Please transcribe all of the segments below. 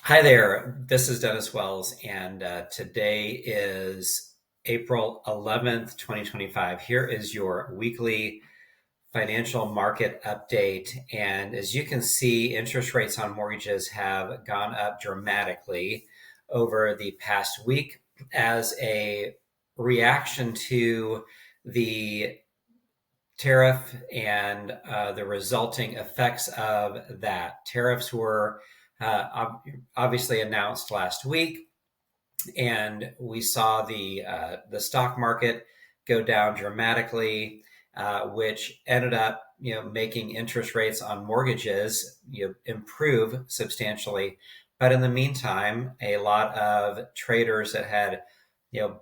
Hi there, this is Dennis Wells, and today is April 11th, 2025. Here is your weekly financial market update. And as you can see, interest rates on mortgages have gone up dramatically over the past week as a reaction to the tariff and the resulting effects of that. Tariffs were obviously announced last week, and we saw the stock market go down dramatically, which ended up making interest rates on mortgages improve substantially. But in the meantime, a lot of traders that had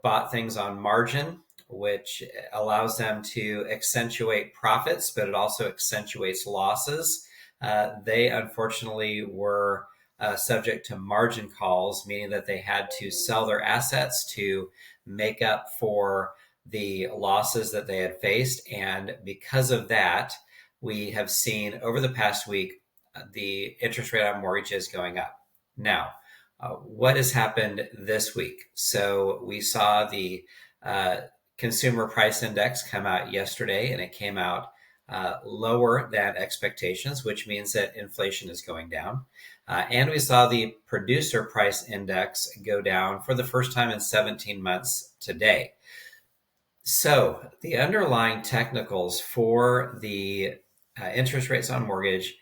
bought things on margin, which allows them to accentuate profits, but it also accentuates losses. They unfortunately were subject to margin calls, meaning that they had to sell their assets to make up for the losses that they had faced. And because of that, we have seen over the past week the interest rate on mortgages going up. Now, what has happened this week? So we saw the consumer price index come out yesterday, and it came out lower than expectations, which means that inflation is going down. And we saw the producer price index go down for the first time in 17 months today. So the underlying technicals for the interest rates on mortgage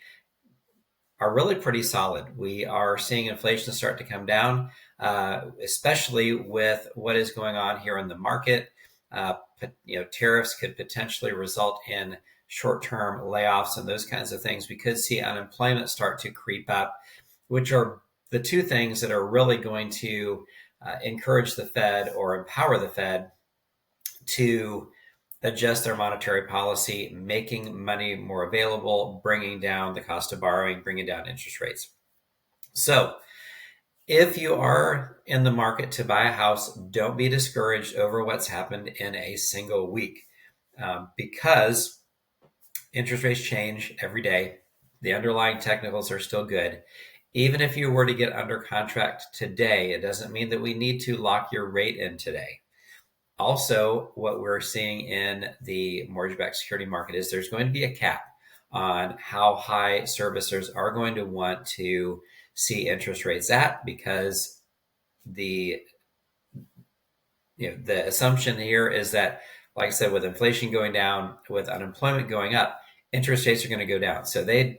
are really pretty solid. We are seeing inflation start to come down, especially with what is going on here in the market. Tariffs could potentially result in short-term layoffs and those kinds of things. We could see unemployment start to creep up, which are the two things that are really going to encourage the Fed or empower the Fed to adjust their monetary policy, making money more available, bringing down the cost of borrowing, bringing down interest rates. So if you are in the market to buy a house, don't be discouraged over what's happened in a single week, because interest rates change every day. The underlying technicals are still good. Even if you were to get under contract today, it doesn't mean that we need to lock your rate in today. Also, what we're seeing in the mortgage-backed security market is there's going to be a cap on how high servicers are going to want to see interest rates at, because the the assumption here is that, like I said, with inflation going down, with unemployment going up, interest rates are going to go down. So the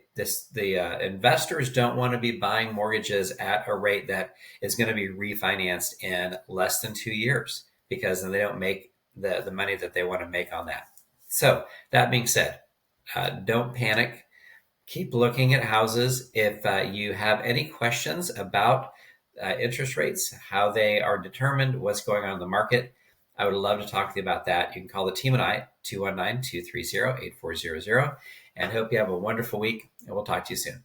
investors don't want to be buying mortgages at a rate that is going to be refinanced in less than 2 years, because then they don't make the money that they want to make on that. So that being said, don't panic. Keep looking at houses. If you have any questions about interest rates, how they are determined, what's going on in the market, I would love to talk to you about that. You can call the team and I, 219-230-8400, and hope you have a wonderful week, and we'll talk to you soon.